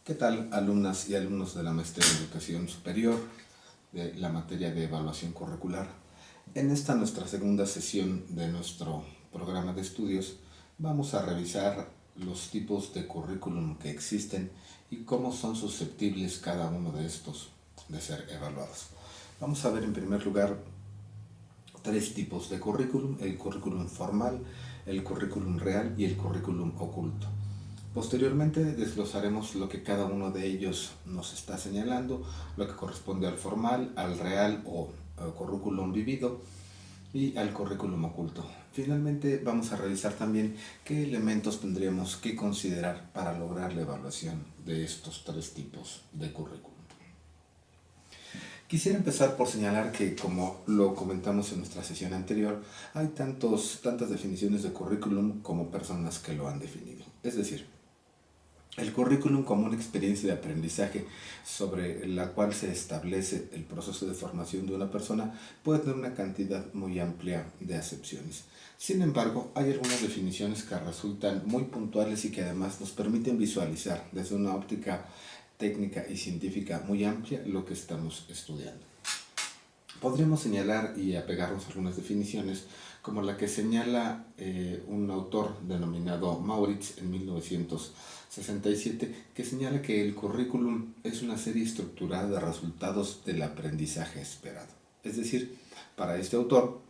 ¿Qué tal, alumnas y alumnos de la maestría en educación superior de la materia de evaluación curricular? En esta nuestra segunda sesión de nuestro programa de estudios vamos a revisar los tipos de currículum que existen y cómo son susceptibles cada uno de estos de ser evaluados. Vamos a ver en primer lugar tres tipos de currículum: el currículum formal, el currículum real y el currículum oculto. Posteriormente desglosaremos lo que cada uno de ellos nos está señalando, lo que corresponde al formal, al real o currículum vivido y al currículum oculto. Finalmente vamos a revisar también qué elementos tendríamos que considerar para lograr la evaluación de estos tres tipos de currículum. Quisiera empezar por señalar que, como lo comentamos en nuestra sesión anterior, hay tantas definiciones de currículum como personas que lo han definido. Es decir, el currículum como una experiencia de aprendizaje sobre la cual se establece el proceso de formación de una persona puede tener una cantidad muy amplia de acepciones. Sin embargo, hay algunas definiciones que resultan muy puntuales y que además nos permiten visualizar desde una óptica técnica y científica muy amplia lo que estamos estudiando. Podríamos señalar y apegarnos a algunas definiciones como la que señala un autor denominado Mauritz en 1967, que señala que el currículum es una serie estructurada de resultados del aprendizaje esperado. Es decir, para este autor,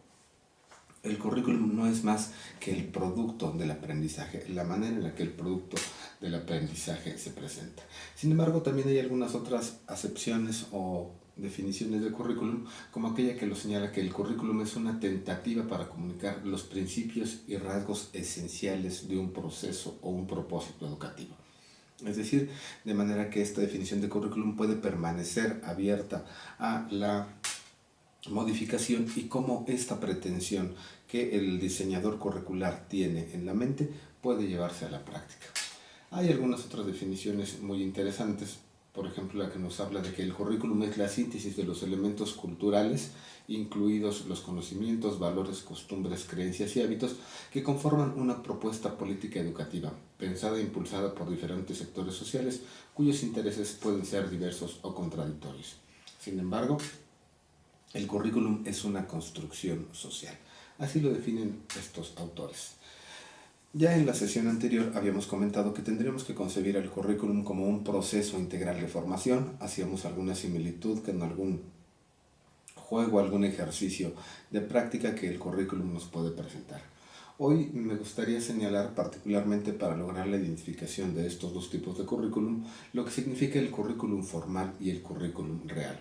el currículum no es más que el producto del aprendizaje, la manera en la que el producto del aprendizaje se presenta. Sin embargo, también hay algunas otras acepciones o definiciones de currículum, como aquella que lo señala que el currículum es una tentativa para comunicar los principios y rasgos esenciales de un proceso o un propósito educativo. Es decir, de manera que esta definición de currículum puede permanecer abierta a la modificación y cómo esta pretensión que el diseñador curricular tiene en la mente puede llevarse a la práctica. Hay algunas otras definiciones muy interesantes, por ejemplo la que nos habla de que el currículum es la síntesis de los elementos culturales, incluidos los conocimientos, valores, costumbres, creencias y hábitos que conforman una propuesta política educativa, pensada e impulsada por diferentes sectores sociales cuyos intereses pueden ser diversos o contradictorios. Sin embargo, el currículum es una construcción social. Así lo definen estos autores. Ya en la sesión anterior habíamos comentado que tendríamos que concebir el currículum como un proceso integral de formación. Hacíamos alguna similitud con algún juego, algún ejercicio de práctica que el currículum nos puede presentar. Hoy me gustaría señalar, particularmente para lograr la identificación de estos dos tipos de currículum, lo que significa el currículum formal y el currículum real.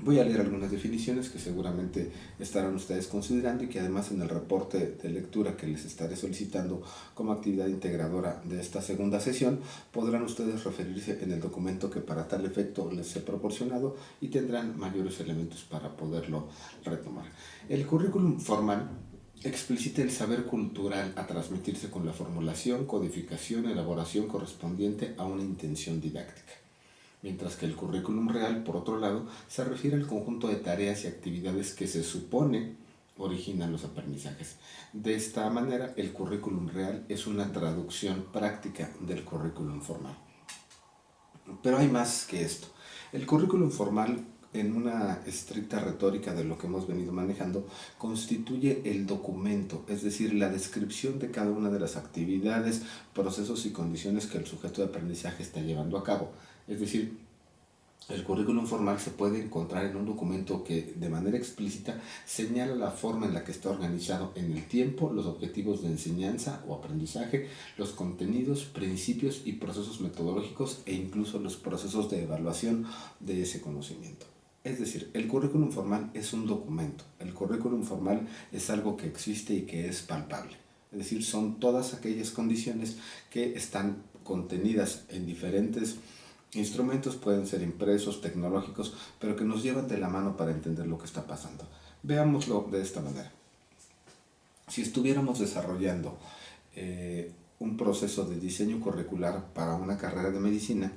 Voy a leer algunas definiciones que seguramente estarán ustedes considerando y que además en el reporte de lectura que les estaré solicitando como actividad integradora de esta segunda sesión podrán ustedes referirse en el documento que para tal efecto les he proporcionado y tendrán mayores elementos para poderlo retomar. El currículum formal explicita el saber cultural a transmitirse con la formulación, codificación, elaboración correspondiente a una intención didáctica. Mientras que el currículum real, por otro lado, se refiere al conjunto de tareas y actividades que se supone originan los aprendizajes. De esta manera, el currículum real es una traducción práctica del currículum formal. Pero hay más que esto. El currículum formal, en una estricta retórica de lo que hemos venido manejando, constituye el documento, es decir, la descripción de cada una de las actividades, procesos y condiciones que el sujeto de aprendizaje está llevando a cabo. Es decir, el currículum formal se puede encontrar en un documento que de manera explícita señala la forma en la que está organizado en el tiempo, los objetivos de enseñanza o aprendizaje, los contenidos, principios y procesos metodológicos e incluso los procesos de evaluación de ese conocimiento. Es decir, el currículum formal es un documento, el currículum formal es algo que existe y que es palpable. Es decir, son todas aquellas condiciones que están contenidas en diferentes instrumentos, pueden ser impresos, tecnológicos, pero que nos llevan de la mano para entender lo que está pasando. Veámoslo de esta manera. Si estuviéramos desarrollando un proceso de diseño curricular para una carrera de medicina,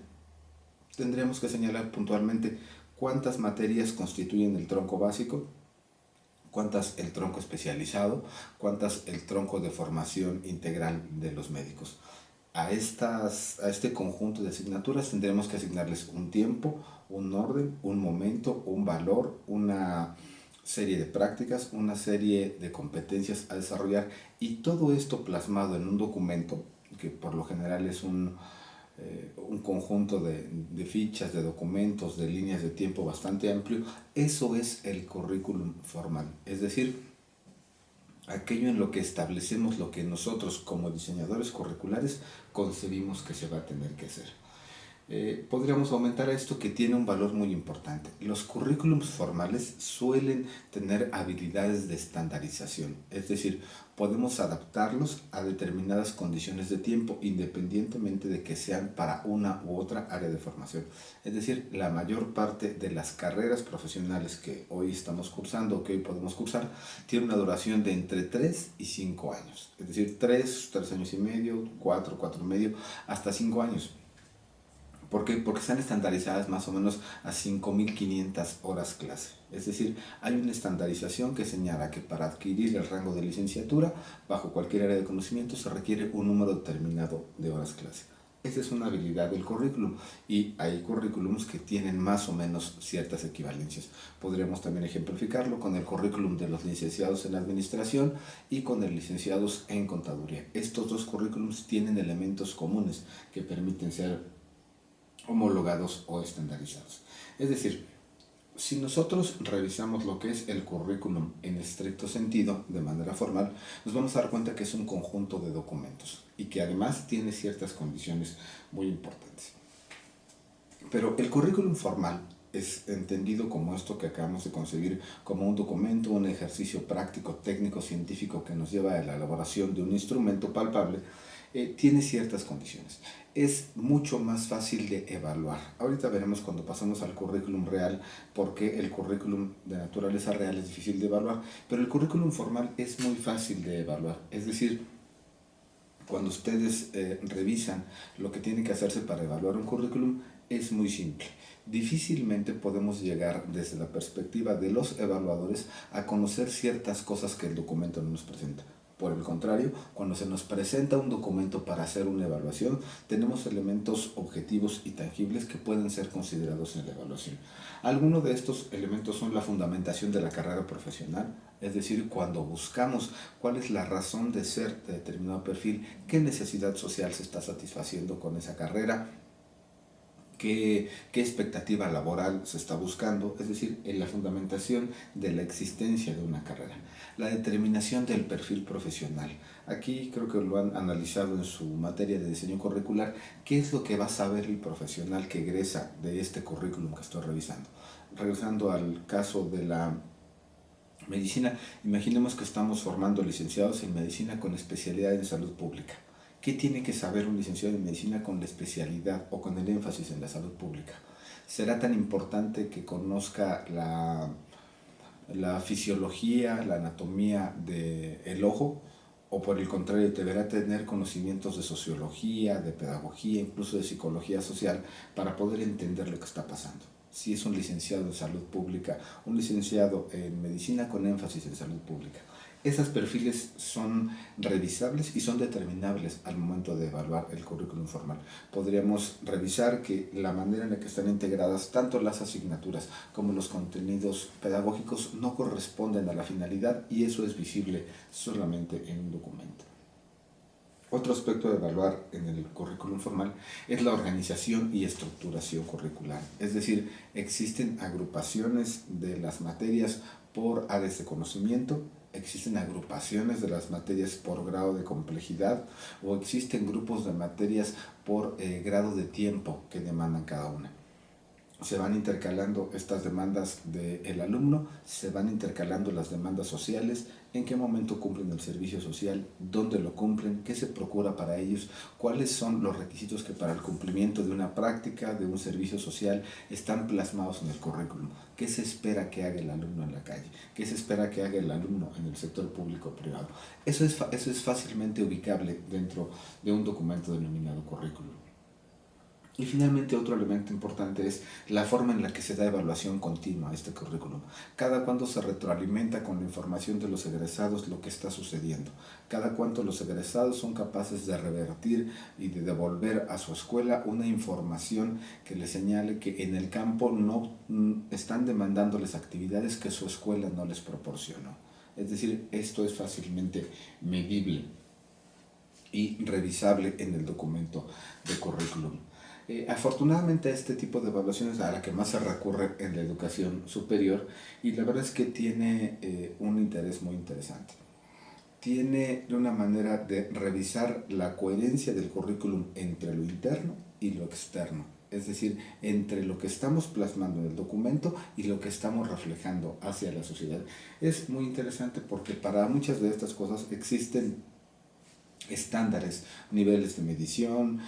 tendríamos que señalar puntualmente cuántas materias constituyen el tronco básico, cuántas el tronco especializado, cuántas el tronco de formación integral de los médicos. a este conjunto de asignaturas tendremos que asignarles un tiempo, un orden, un momento, un valor, una serie de prácticas, una serie de competencias a desarrollar, y todo esto plasmado en un documento que por lo general es un conjunto de fichas, de documentos, de líneas de tiempo bastante amplio. Eso es el currículum formal, es decir, aquello en lo que establecemos lo que nosotros como diseñadores curriculares concebimos que se va a tener que hacer. Podríamos aumentar a esto que tiene un valor muy importante. Los currículums formales suelen tener habilidades de estandarización, es decir, podemos adaptarlos a determinadas condiciones de tiempo independientemente de que sean para una u otra área de formación. Es decir, la mayor parte de las carreras profesionales que hoy estamos cursando o que hoy podemos cursar tiene una duración de entre 3 y 5 años. Es decir, 3 años y medio, 4 y medio, hasta 5 años. ¿Por qué? Porque están estandarizadas más o menos a 5.500 horas clase. Es decir, hay una estandarización que señala que para adquirir el rango de licenciatura, bajo cualquier área de conocimiento, se requiere un número determinado de horas clase. Esa es una habilidad del currículum, y hay currículums que tienen más o menos ciertas equivalencias. Podríamos también ejemplificarlo con el currículum de los licenciados en administración y con el licenciados en contaduría. Estos dos currículums tienen elementos comunes que permiten ser homologados o estandarizados. Es decir, si nosotros revisamos lo que es el currículum en estricto sentido, de manera formal, nos vamos a dar cuenta que es un conjunto de documentos y que además tiene ciertas condiciones muy importantes. Pero el currículum formal es entendido como esto que acabamos de concebir, como un documento, un ejercicio práctico, técnico, científico que nos lleva a la elaboración de un instrumento palpable. Tiene ciertas condiciones. Es mucho más fácil de evaluar. Ahorita veremos cuando pasamos al currículum real por qué el currículum de naturaleza real es difícil de evaluar, pero el currículum formal es muy fácil de evaluar. Es decir, cuando ustedes revisan lo que tiene que hacerse para evaluar un currículum, es muy simple. Difícilmente podemos llegar desde la perspectiva de los evaluadores a conocer ciertas cosas que el documento no nos presenta. Por el contrario, cuando se nos presenta un documento para hacer una evaluación, tenemos elementos objetivos y tangibles que pueden ser considerados en la evaluación. Algunos de estos elementos son la fundamentación de la carrera profesional, es decir, cuando buscamos cuál es la razón de ser de determinado perfil, qué necesidad social se está satisfaciendo con esa carrera, qué expectativa laboral se está buscando, es decir, en la fundamentación de la existencia de una carrera. La determinación del perfil profesional. Aquí creo que lo han analizado en su materia de diseño curricular. ¿Qué es lo que va a saber el profesional que egresa de este currículum que estoy revisando? Regresando al caso de la medicina, imaginemos que estamos formando licenciados en medicina con especialidad en salud pública. ¿Qué tiene que saber un licenciado en medicina con la especialidad o con el énfasis en la salud pública? ¿Será tan importante que conozca la fisiología, la anatomía del ojo? ¿O por el contrario, deberá tener conocimientos de sociología, de pedagogía, incluso de psicología social para poder entender lo que está pasando? Si es un licenciado en salud pública, un licenciado en medicina con énfasis en salud pública. Esos perfiles son revisables y son determinables al momento de evaluar el currículum formal. Podríamos revisar que la manera en la que están integradas tanto las asignaturas como los contenidos pedagógicos no corresponden a la finalidad, y eso es visible solamente en un documento. Otro aspecto de evaluar en el currículum formal es la organización y estructuración curricular. Es decir, existen agrupaciones de las materias por áreas de conocimiento, existen agrupaciones de las materias por grado de complejidad, o existen grupos de materias por grado de tiempo que demandan cada una. Se van intercalando estas demandas del alumno, se van intercalando las demandas sociales, en qué momento cumplen el servicio social, dónde lo cumplen, qué se procura para ellos, cuáles son los requisitos que para el cumplimiento de una práctica, de un servicio social, están plasmados en el currículum, qué se espera que haga el alumno en la calle, qué se espera que haga el alumno en el sector público o privado. Eso es fácilmente ubicable dentro de un documento denominado currículum. Y finalmente otro elemento importante es la forma en la que se da evaluación continua a este currículum. Cada cuánto se retroalimenta con la información de los egresados lo que está sucediendo. Cada cuánto los egresados son capaces de revertir y de devolver a su escuela una información que les señale que en el campo no están demandándoles actividades que su escuela no les proporcionó. Es decir, esto es fácilmente medible y revisable en el documento de currículum. Afortunadamente este tipo de evaluaciones es a la que más se recurre en la educación superior y la verdad es que tiene un interés muy interesante. Tiene una manera de revisar la coherencia del currículum entre lo interno y lo externo, es decir, entre lo que estamos plasmando en el documento y lo que estamos reflejando hacia la sociedad. Es muy interesante porque para muchas de estas cosas existen estándares, niveles de medición,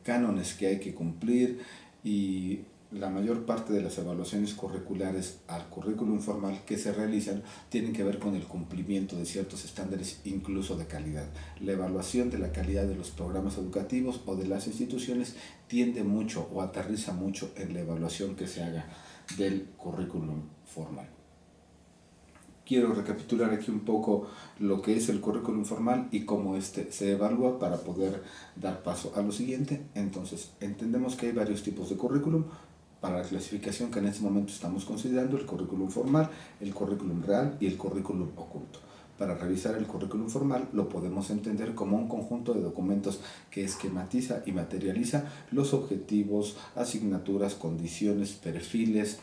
cánones que hay que cumplir y la mayor parte de las evaluaciones curriculares al currículum formal que se realizan tienen que ver con el cumplimiento de ciertos estándares, incluso de calidad. La evaluación de la calidad de los programas educativos o de las instituciones tiende mucho o aterriza mucho en la evaluación que se haga del currículum formal. Quiero recapitular aquí un poco lo que es el currículum formal y cómo este se evalúa para poder dar paso a lo siguiente. Entonces, entendemos que hay varios tipos de currículum para la clasificación que en este momento estamos considerando: el currículum formal, el currículum real y el currículum oculto. Para revisar el currículum formal lo podemos entender como un conjunto de documentos que esquematiza y materializa los objetivos, asignaturas, condiciones, perfiles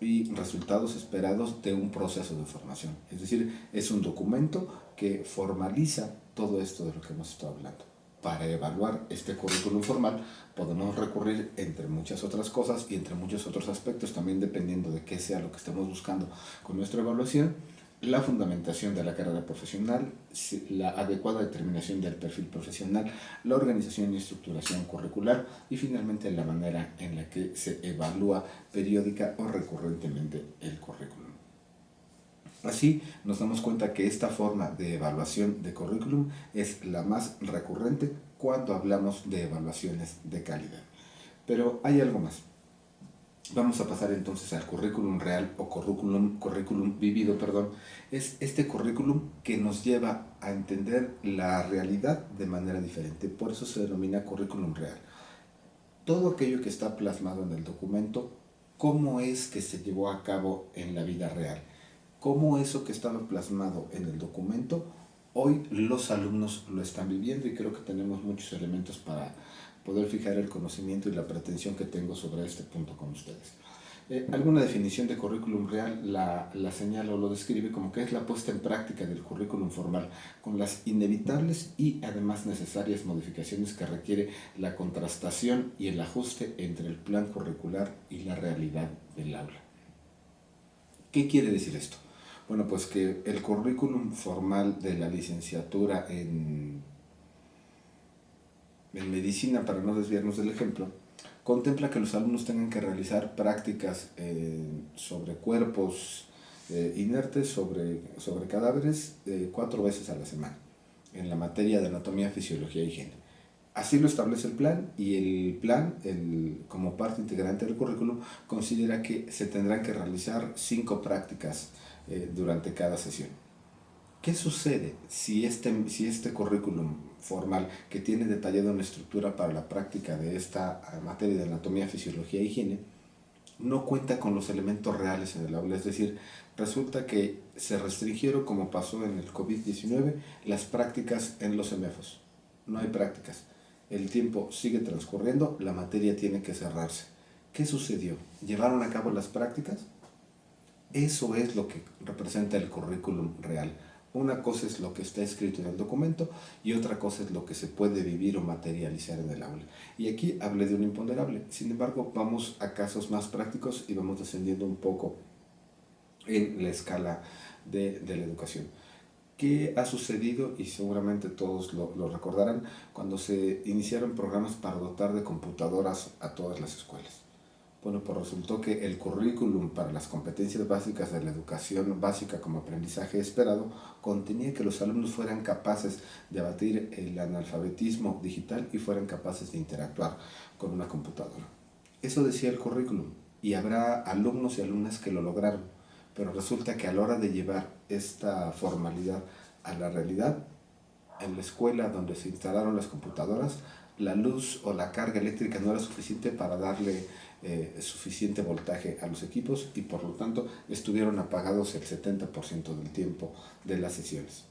y resultados esperados de un proceso de formación. Es decir, es un documento que formaliza todo esto de lo que hemos estado hablando. Para evaluar este currículum formal podemos recurrir, entre muchas otras cosas y entre muchos otros aspectos, también dependiendo de qué sea lo que estemos buscando con nuestra evaluación: la fundamentación de la carrera profesional, la adecuada determinación del perfil profesional, la organización y estructuración curricular y finalmente la manera en la que se evalúa periódica o recurrentemente el currículum. Así nos damos cuenta que esta forma de evaluación de currículum es la más recurrente cuando hablamos de evaluaciones de calidad. Pero hay algo más. Vamos a pasar entonces al currículum real o currículum vivido, perdón. Es este currículum que nos lleva a entender la realidad de manera diferente. Por eso se denomina currículum real. Todo aquello que está plasmado en el documento, cómo es que se llevó a cabo en la vida real. Cómo eso que estaba plasmado en el documento, hoy los alumnos lo están viviendo, y creo que tenemos muchos elementos para poder fijar el conocimiento y la pretensión que tengo sobre este punto con ustedes. Alguna definición de currículum real la señala o lo describe como que es la puesta en práctica del currículum formal, con las inevitables y además necesarias modificaciones que requiere la contrastación y el ajuste entre el plan curricular y la realidad del aula. ¿Qué quiere decir esto? Bueno, pues que el currículum formal de la licenciatura en medicina, para no desviarnos del ejemplo, contempla que los alumnos tengan que realizar prácticas sobre cuerpos inertes, sobre cadáveres, 4 veces a la semana, en la materia de anatomía, fisiología y higiene. Así lo establece el plan, y el plan, como parte integrante del currículum, considera que se tendrán que realizar 5 prácticas durante cada sesión. ¿Qué sucede si este currículum formal, que tiene detallada una estructura para la práctica de esta materia de anatomía, fisiología e higiene, no cuenta con los elementos reales en el aula? Es decir, resulta que se restringieron, como pasó en el COVID-19, las prácticas en los CEMEFOS. No hay prácticas. El tiempo sigue transcurriendo, la materia tiene que cerrarse. ¿Qué sucedió? ¿Llevaron a cabo las prácticas? Eso es lo que representa el currículum real. Una cosa es lo que está escrito en el documento y otra cosa es lo que se puede vivir o materializar en el aula. Y aquí hablé de un imponderable. Sin embargo, vamos a casos más prácticos y vamos descendiendo un poco en la escala de la educación. ¿Qué ha sucedido? Y seguramente todos lo recordarán, cuando se iniciaron programas para dotar de computadoras a todas las escuelas. Bueno, pues resultó que el currículum para las competencias básicas de la educación básica como aprendizaje esperado contenía que los alumnos fueran capaces de abatir el analfabetismo digital y fueran capaces de interactuar con una computadora. Eso decía el currículum, y habrá alumnos y alumnas que lo lograron, pero resulta que a la hora de llevar esta formalidad a la realidad, en la escuela donde se instalaron las computadoras, la luz o la carga eléctrica no era suficiente para darle suficiente voltaje a los equipos, y por lo tanto estuvieron apagados el 70% del tiempo de las sesiones.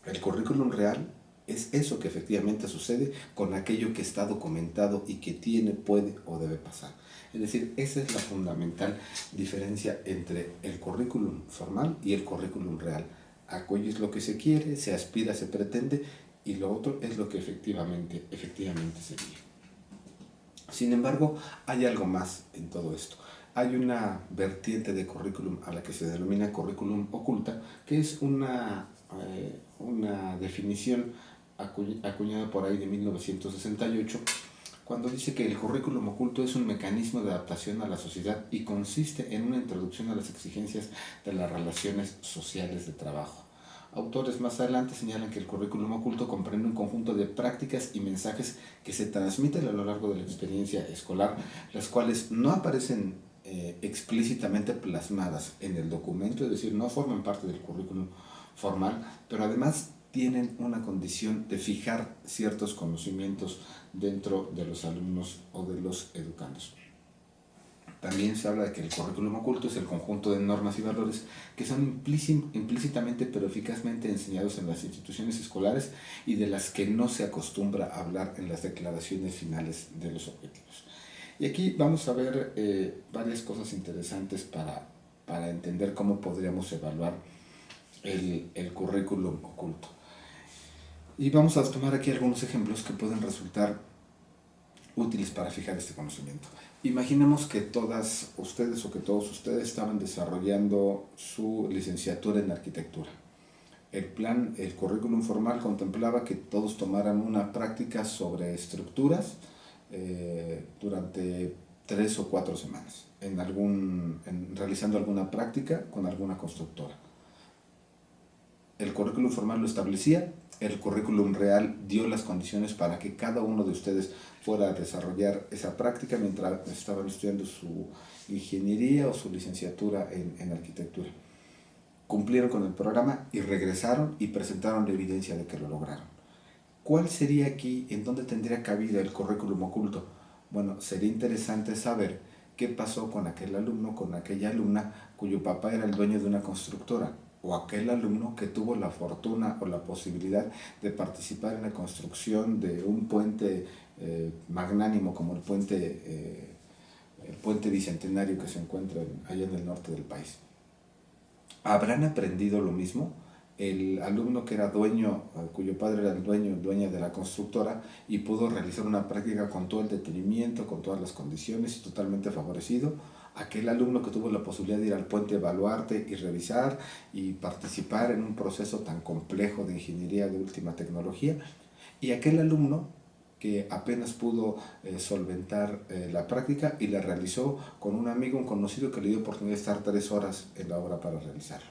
El currículum real es eso que efectivamente sucede con aquello que está documentado y que tiene, puede o debe pasar. Es decir, esa es la fundamental diferencia entre el currículum formal y el currículum real. Aquello es lo que se quiere, se aspira, se pretende, y lo otro es lo que efectivamente sería. Sin embargo, hay algo más en todo esto. Hay una vertiente de currículum a la que se denomina currículum oculta, que es una definición acuñada por ahí de 1968, cuando dice que el currículum oculto es un mecanismo de adaptación a la sociedad y consiste en una introducción a las exigencias de las relaciones sociales de trabajo. Autores más adelante señalan que el currículum oculto comprende un conjunto de prácticas y mensajes que se transmiten a lo largo de la experiencia escolar, las cuales no aparecen explícitamente plasmadas en el documento, es decir, no forman parte del currículum formal, pero además tienen una condición de fijar ciertos conocimientos dentro de los alumnos o de los educandos. También se habla de que el currículum oculto es el conjunto de normas y valores que son implícitamente pero eficazmente enseñados en las instituciones escolares y de las que no se acostumbra a hablar en las declaraciones finales de los objetivos. Y aquí vamos a ver varias cosas interesantes para entender cómo podríamos evaluar el currículum oculto. Y vamos a tomar aquí algunos ejemplos que pueden resultar útiles para fijar este conocimiento. Imaginemos que todas ustedes o que todos ustedes estaban desarrollando su licenciatura en arquitectura. El currículum formal contemplaba que todos tomaran una práctica sobre estructuras durante 3 o 4 semanas, realizando alguna práctica con alguna constructora. El currículum formal lo establecía, el currículum real dio las condiciones para que cada uno de ustedes fuera a desarrollar esa práctica mientras estaban estudiando su ingeniería o su licenciatura en arquitectura. Cumplieron con el programa y regresaron y presentaron la evidencia de que lo lograron. ¿Cuál sería aquí, en dónde tendría cabida el currículum oculto? Bueno, sería interesante saber qué pasó con aquel alumno, con aquella alumna cuyo papá era el dueño de una constructora, o aquel alumno que tuvo la fortuna o la posibilidad de participar en la construcción de un puente magnánimo como el puente Bicentenario que se encuentra allá en el norte del país. ¿Habrán aprendido lo mismo? El alumno que era dueño, cuyo padre era el dueña de la constructora, y pudo realizar una práctica con todo el detenimiento, con todas las condiciones y totalmente favorecido. Aquel alumno que tuvo la posibilidad de ir al puente Baluarte y revisar y participar en un proceso tan complejo de ingeniería de última tecnología. Y aquel alumno que apenas pudo solventar la práctica y la realizó con un amigo, un conocido que le dio oportunidad de estar 3 horas en la obra para realizarlo.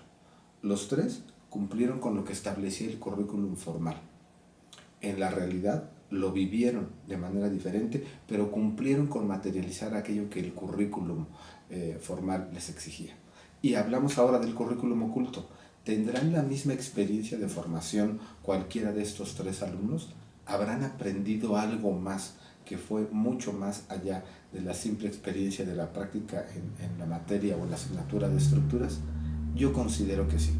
Los 3 cumplieron con lo que establecía el currículum formal. En la realidad lo vivieron de manera diferente, pero cumplieron con materializar aquello que el currículum formal les exigía. Y hablamos ahora del currículum oculto. ¿Tendrán la misma experiencia de formación cualquiera de estos 3 alumnos? ¿Habrán aprendido algo más que fue mucho más allá de la simple experiencia de la práctica en la materia o en la asignatura de estructuras? Yo considero que sí.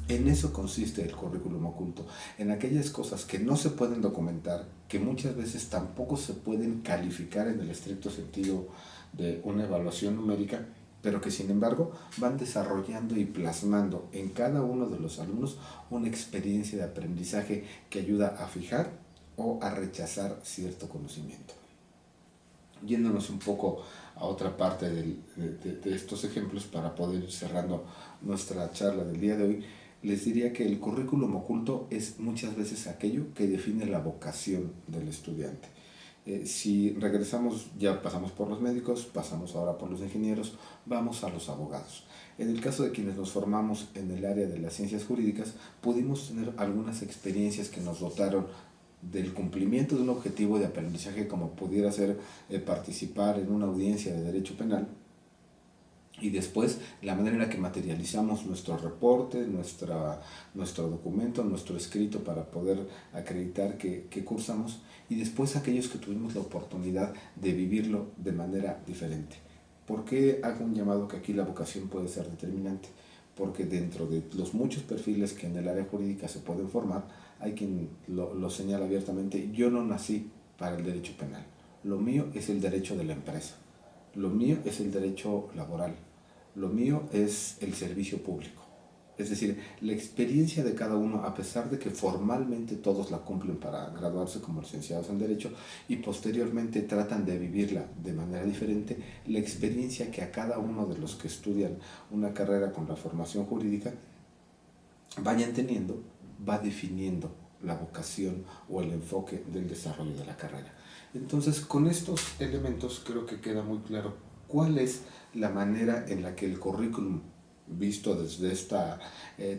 En eso consiste el currículum oculto, en aquellas cosas que no se pueden documentar, que muchas veces tampoco se pueden calificar en el estricto sentido de una evaluación numérica, pero que sin embargo van desarrollando y plasmando en cada uno de los alumnos una experiencia de aprendizaje que ayuda a fijar o a rechazar cierto conocimiento. Yéndonos un poco a otra parte de estos ejemplos para poder ir cerrando nuestra charla del día de hoy, les diría que el currículum oculto es muchas veces aquello que define la vocación del estudiante. Si regresamos, ya pasamos por los médicos, pasamos ahora por los ingenieros, vamos a los abogados. En el caso de quienes nos formamos en el área de las ciencias jurídicas, pudimos tener algunas experiencias que nos dotaron del cumplimiento de un objetivo de aprendizaje como pudiera ser participar en una audiencia de derecho penal, y después la manera en la que materializamos nuestro reporte, nuestro documento, nuestro escrito para poder acreditar que cursamos, y después aquellos que tuvimos la oportunidad de vivirlo de manera diferente. ¿Por qué hago un llamado que aquí la vocación puede ser determinante? Porque dentro de los muchos perfiles que en el área jurídica se pueden formar, hay quien lo señala abiertamente: yo no nací para el derecho penal, lo mío es el derecho de la empresa, lo mío es el derecho laboral, lo mío es el servicio público. Es decir, la experiencia de cada uno, a pesar de que formalmente todos la cumplen para graduarse como licenciados en Derecho y posteriormente tratan de vivirla de manera diferente, la experiencia que a cada uno de los que estudian una carrera con la formación jurídica vayan teniendo, va definiendo la vocación o el enfoque del desarrollo de la carrera. Entonces, con estos elementos creo que queda muy claro cuál es la manera en la que el currículum, visto desde esta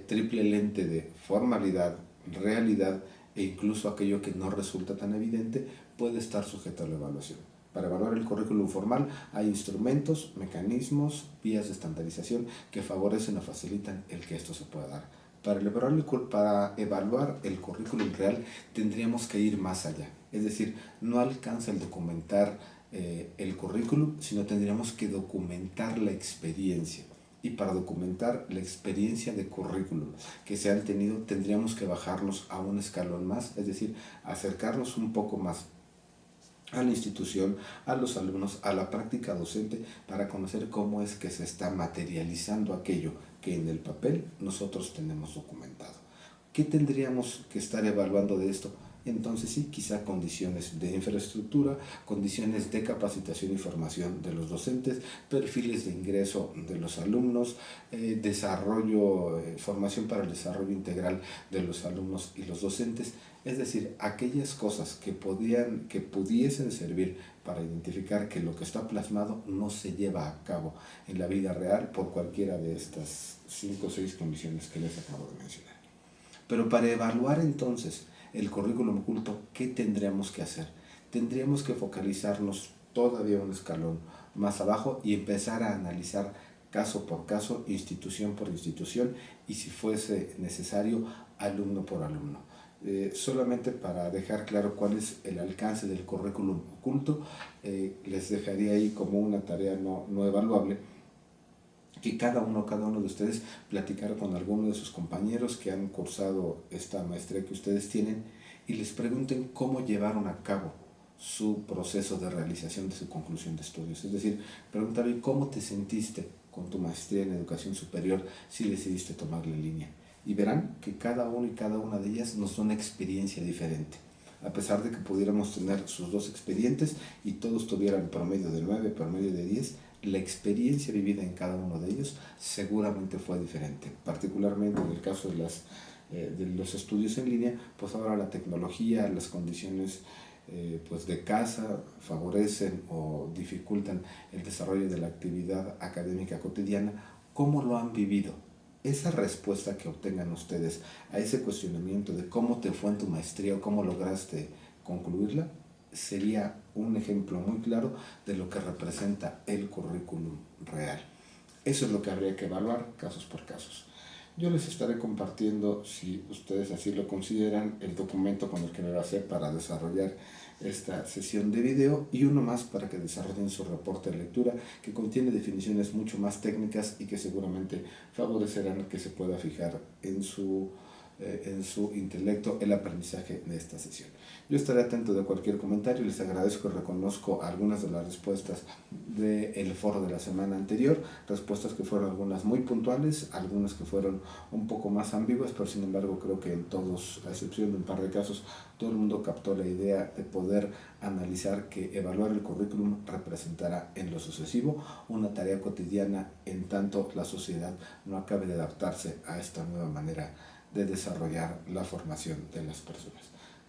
triple lente de formalidad, realidad e incluso aquello que no resulta tan evidente, puede estar sujeto a la evaluación. Para evaluar el currículum formal hay instrumentos, mecanismos, vías de estandarización que favorecen o facilitan el que esto se pueda dar. Para evaluar el currículum real tendríamos que ir más allá. Es decir, no alcanza el documentar el currículum, sino tendríamos que documentar la experiencia. Y para documentar la experiencia de currículum que se han tenido, tendríamos que bajarnos a un escalón más, es decir, acercarnos un poco más a la institución, a los alumnos, a la práctica docente, para conocer cómo es que se está materializando aquello que en el papel nosotros tenemos documentado. ¿Qué tendríamos que estar evaluando de esto? Entonces sí, quizá condiciones de infraestructura, condiciones de capacitación y formación de los docentes, perfiles de ingreso de los alumnos, formación para el desarrollo integral de los alumnos y los docentes. Es decir, aquellas cosas que pudiesen servir para identificar que lo que está plasmado no se lleva a cabo en la vida real por cualquiera de estas 5 o 6 condiciones que les acabo de mencionar. Pero para evaluar entonces el currículum oculto, ¿qué tendríamos que hacer? Tendríamos que focalizarnos todavía un escalón más abajo y empezar a analizar caso por caso, institución por institución y, si fuese necesario, alumno por alumno. Solamente para dejar claro cuál es el alcance del currículum oculto, les dejaría ahí como una tarea no evaluable, que cada uno de ustedes platicara con alguno de sus compañeros que han cursado esta maestría que ustedes tienen y les pregunten cómo llevaron a cabo su proceso de realización de su conclusión de estudios. Es decir, preguntarle cómo te sentiste con tu maestría en educación superior si decidiste tomar la línea. Y verán que cada uno y cada una de ellas nos da una experiencia diferente. A pesar de que pudiéramos tener sus 2 expedientes y todos tuvieran promedio de 9, promedio de 10, la experiencia vivida en cada uno de ellos seguramente fue diferente. Particularmente en el caso de los estudios en línea, pues ahora la tecnología, las condiciones pues de casa favorecen o dificultan el desarrollo de la actividad académica cotidiana. ¿Cómo lo han vivido? Esa respuesta que obtengan ustedes a ese cuestionamiento de cómo te fue en tu maestría o cómo lograste concluirla, sería un ejemplo muy claro de lo que representa el currículum real. Eso es lo que habría que evaluar casos por casos. Yo les estaré compartiendo, si ustedes así lo consideran, el documento con el que me va a hacer para desarrollar esta sesión de video y uno más para que desarrollen su reporte de lectura, que contiene definiciones mucho más técnicas y que seguramente favorecerán que se pueda fijar en su intelecto el aprendizaje de esta sesión. Yo estaré atento de cualquier comentario. Les agradezco y reconozco algunas de las respuestas del foro de la semana anterior, respuestas que fueron algunas muy puntuales, algunas que fueron un poco más ambiguas, pero sin embargo creo que en todos, a excepción de un par de casos, todo el mundo captó la idea de poder analizar que evaluar el currículum representará en lo sucesivo una tarea cotidiana, en tanto la sociedad no acabe de adaptarse a esta nueva manera de desarrollar la formación de las personas.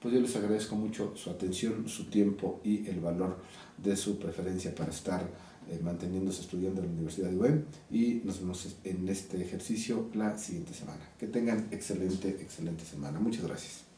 pues yo les agradezco mucho su atención, su tiempo y el valor de su preferencia para estar manteniéndose estudiando en la Universidad de UEM, y nos vemos en este ejercicio la siguiente semana. Que tengan excelente semana. Muchas gracias.